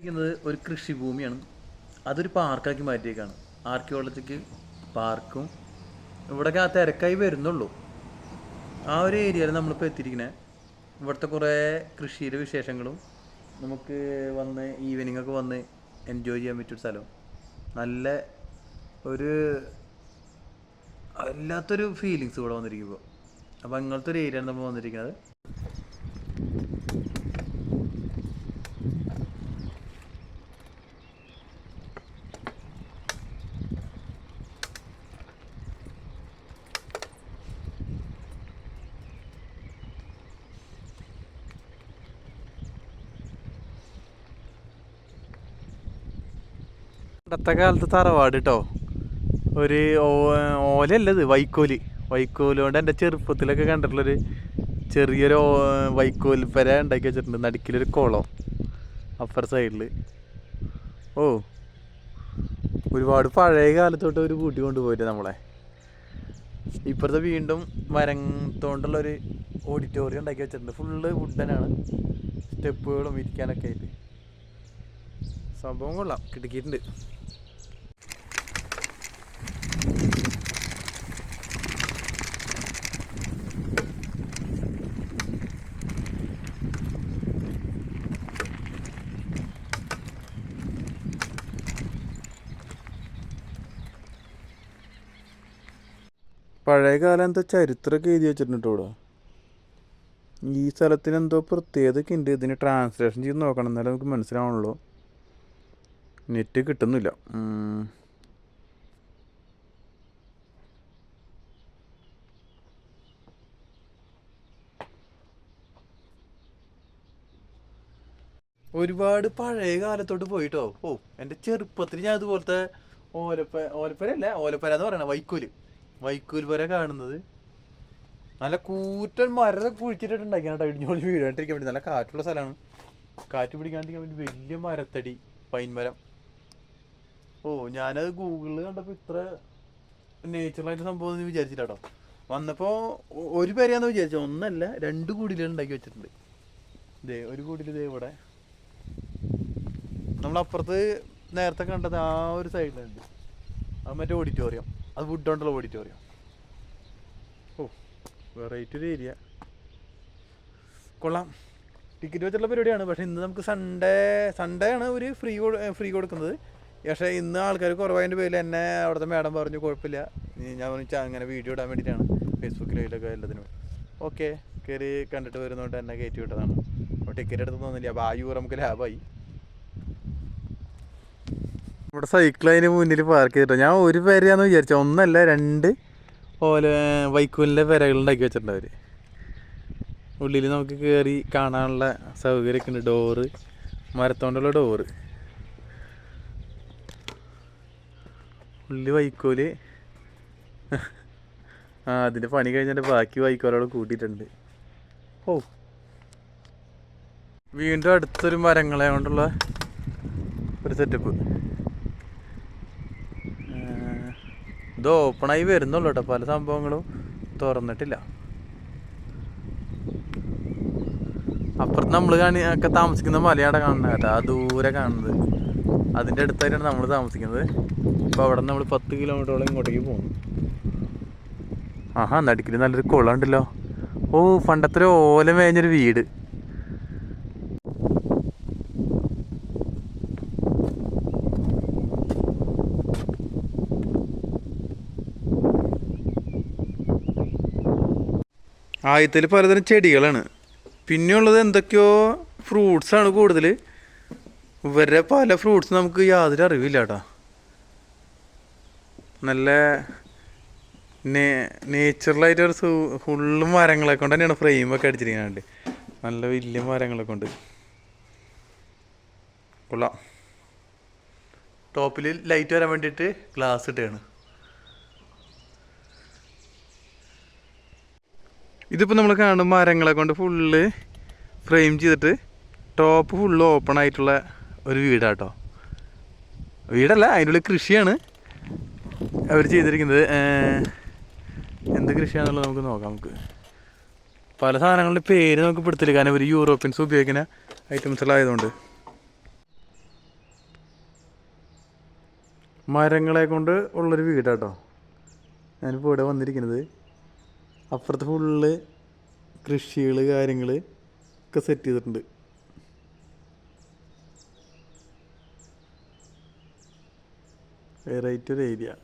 ിക്കുന്നത് ഒരു കൃഷിഭൂമിയാണ്. അതൊരു പാർക്കാക്കി മാറ്റിയേക്കാണ്. ആർക്കിയോളജിക്ക് പാർക്കും ഇവിടെയൊക്കെ ആ തിരക്കായി വരുന്നുള്ളൂ. ആ ഒരു ഏരിയയിൽ നമ്മളിപ്പോൾ എത്തിയിരിക്കുന്നത്. ഇവിടുത്തെ കുറേ കൃഷിയുടെ വിശേഷങ്ങളും നമുക്ക് വന്ന് ഈവനിങ് ഒക്കെ വന്ന് എൻജോയ് ചെയ്യാൻ പറ്റിയൊരു സ്ഥലം. നല്ല ഒരു വല്ലാത്തൊരു ഫീലിങ്സ് ഇവിടെ വന്നിരിക്കുമ്പോൾ. അപ്പോൾ അങ്ങനത്തെ ഒരു ഏരിയയാണ് നമ്മൾ വന്നിരിക്കുന്നത്. പണ്ടത്തെ കാലത്ത് തറവാട് കേട്ടോ. ഒരു ഓലല്ലത് വൈക്കോല്. വൈക്കോല് കൊണ്ട് എൻ്റെ ചെറുപ്പത്തിലൊക്കെ കണ്ടിട്ടുള്ളൊരു ചെറിയൊരു വൈക്കോൽ പെര ഉണ്ടാക്കി വെച്ചിട്ടുണ്ട്. നടുക്കിലൊരു കുളം അപ്പർ സൈഡിൽ. ഓ, ഒരുപാട് പഴയ കാലത്തോട്ട് ഒരു കൂട്ടി കൊണ്ടുപോയിട്ട് നമ്മളെ. ഇപ്പുറത്തെ വീണ്ടും മരം കൊണ്ടുള്ളൊരു ഓഡിറ്റോറിയം ഉണ്ടാക്കി വെച്ചിട്ടുണ്ട്. ഫുള്ള് വുഡനാണ്. സ്റ്റെപ്പുകളും ഇരിക്കാനൊക്കെ ആയിട്ട് സംഭവം കൊള്ളാം. കിടക്കിയിട്ടുണ്ട്. പഴയ കാലം എന്തോ ചരിത്രമൊക്കെ എഴുതി വെച്ചിട്ടുണ്ട് ഇവിടെ. ഈ സ്ഥലത്തിന് എന്തോ പ്രത്യേകതയൊക്കെ ഉണ്ട്. ഇതിന് ട്രാൻസ്ലേഷൻ ചെയ്ത് നോക്കണം, എന്നാലും നമുക്ക് മനസ്സിലാവണല്ലോ. നെറ്റ് കിട്ടുന്നില്ല. ഒരുപാട് പഴയ കാലത്തോട്ട് പോയിട്ടോ. ഓ, എൻ്റെ ചെറുപ്പത്തിൽ ഞാൻ അതുപോലത്തെ ഓലപ്പരല്ല, ഓലപ്പര എന്ന് പറയണ വൈക്കോൽ പര കാണുന്നത്. നല്ല കൂറ്റൻ മരം കുഴിച്ചിട്ടുണ്ടാക്കിയാണ് കേട്ടോ. ഇടിഞ്ഞോളി വീഴാണ്ടിരിക്കാൻ വേണ്ടി. നല്ല കാറ്റുള്ള സ്ഥലമാണ്. കാറ്റ് പിടിക്കാണ്ടിരിക്കാൻ വേണ്ടി വലിയ മരത്തടി, പൈൻ മരം. ഓ, ഞാനത് ഗൂഗിളിൽ കണ്ടപ്പോൾ ഇത്ര നേച്ചുറലായിട്ട് സംഭവം എന്ന് വിചാരിച്ചില്ല കേട്ടോ. വന്നപ്പോൾ ഒരു പേരെയാന്ന് വിചാരിച്ചു. ഒന്നല്ല, 2 കുടിലുകൾ ഉണ്ടാക്കി വെച്ചിട്ടുണ്ട്. ഇതേ ഒരു കുടിൽ ഇതേ ഇവിടെ. നമ്മളപ്പുറത്ത് നേരത്തെ കണ്ടത് ആ ഒരു സൈഡിലുണ്ട്. അത് മറ്റേ ഓഡിറ്റോറിയം. അത് വുഡ് കൊണ്ടുള്ള ഓഡിറ്റോറിയം. ഓ, വെറൈറ്റി ഒരു ഏരിയ. കൊള്ളാം. ടിക്കറ്റ് വെച്ചുള്ള പരിപാടിയാണ്. പക്ഷേ ഇന്ന് നമുക്ക് സൺഡേ ആണ് ഒരു ഫ്രീ കൊടുക്കുന്നത്. പക്ഷേ ഇന്ന് ആൾക്കാർ കുറവായതിൻ്റെ പേരിൽ എന്നെ അവിടുത്തെ മാഡം പറഞ്ഞു കുഴപ്പമില്ല, ഞാൻ പറഞ്ഞു അങ്ങനെ വീഡിയോ ഇടാൻ വേണ്ടിയിട്ടാണ് ഫേസ്ബുക്കിലൊക്കെ എല്ലാത്തിനും. ഓക്കെ, കയറി കണ്ടിട്ട് വരുന്നതുകൊണ്ട് എന്നെ കയറ്റി വിട്ടതാണ്. അപ്പോൾ ടിക്കറ്റ് എടുത്ത് തോന്നില്ല. അപ്പോൾ ആ യൂറോ നമുക്ക് ലാഭമായി. ഇവിടെ സൈക്കിൾ അതിന് മുന്നിൽ പാർക്ക് ചെയ്തിട്ടോ. ഞാൻ ഒരു പേരെയാന്ന് വിചാരിച്ച, ഒന്നല്ല 2 വൈക്കോലിൻ്റെ പെരകൾ ഉണ്ടാക്കി വെച്ചിട്ടുണ്ട് അവർ. ഉള്ളിൽ നമുക്ക് കയറി കാണാനുള്ള സൗകര്യമൊക്കെ ഉണ്ട്. ഡോറ്, മരത്തോണ്ടുള്ള ഡോറ്. ഉള്ളിൽ വൈക്കോല്. അതിൻ്റെ പണി കഴിഞ്ഞിട്ട് ബാക്കി വൈക്കോലോട് കൂട്ടിയിട്ടുണ്ട്. ഓ, വീണ്ടും അടുത്തൊരു മരങ്ങളെ കൊണ്ടുള്ള ഒരു സെറ്റപ്പ്. ഇത് ഓപ്പണായി വരുന്നുള്ളൂ കേട്ടോ. പല സംഭവങ്ങളും തുറന്നിട്ടില്ല. അപ്പുറത്ത് നമ്മൾ ഒക്കെ താമസിക്കുന്ന മലയാടെ കാണുന്നത് കേട്ടോ. ആ ദൂരെ കാണുന്നത്. അതിൻ്റെ അടുത്തായിട്ടാണ് നമ്മൾ താമസിക്കുന്നത്. അപ്പോൾ അവിടെ നിന്ന് നമ്മൾ 10 കിലോമീറ്ററോളം ഇങ്ങോട്ടേക്ക് പോകുന്നു. ആഹാ, നടുക്കിൽ നല്ലൊരു കുളം ഉണ്ടല്ലോ. ഓ, പണ്ടത്തെ ഒരു ഓല മേഞ്ഞൊരു വീട്. ആയത്തിൽ പലതരം ചെടികളാണ്. പിന്നെയുള്ളത് എന്തൊക്കെയോ ഫ്രൂട്ട്സാണ് കൂടുതൽ. ഇവരുടെ പല ഫ്രൂട്ട്സ് നമുക്ക് യാതൊരു അറിവില്ല കേട്ടോ. നല്ല നേച്ചുറലായിട്ടൊരു ഫുള്ള് മരങ്ങളെ കൊണ്ട് തന്നെയാണ് ഫ്രെയിമൊക്കെ അടിച്ചിരിക്കാനുണ്ട്. നല്ല വലിയ മരങ്ങളെ കൊണ്ട്. കൊള്ളാം. ടോപ്പിൽ ലൈറ്റ് വരാൻ വേണ്ടിയിട്ട് ഗ്ലാസ് ഇട്ടാണ്. ഇതിപ്പോൾ നമ്മൾ കാണുന്ന മരങ്ങളെ കൊണ്ട് ഫുള്ള് ഫ്രെയിം ചെയ്തിട്ട് ടോപ്പ് ഫുള്ള് ഓപ്പൺ ആയിട്ടുള്ള ഒരു വീടാട്ടോ. വീടല്ല, അതിനുള്ള കൃഷിയാണ് അവർ ചെയ്തിരിക്കുന്നത്. എന്ത് കൃഷിയാണെന്നുള്ളത് നമുക്ക് നോക്കാം. നമുക്ക് പല സാധനങ്ങളുടെ പേര് നമുക്ക് പിടുത്തില്ല, കാരണം ഒരു യൂറോപ്യൻസ് ഉപയോഗിക്കുന്ന ഐറ്റംസുകളായതുകൊണ്ട്. മരങ്ങളെ കൊണ്ട് ഉള്ളൊരു വീടാട്ടോ ഞാനിപ്പോൾ ഇവിടെ വന്നിരിക്കുന്നത്. അപ്പുറത്ത് ഫുള്ള് കൃഷികൾ കാര്യങ്ങൾ ഒക്കെ സെറ്റ് ചെയ്തിട്ടുണ്ട്. വെറൈറ്റി ഒരു ഏരിയ.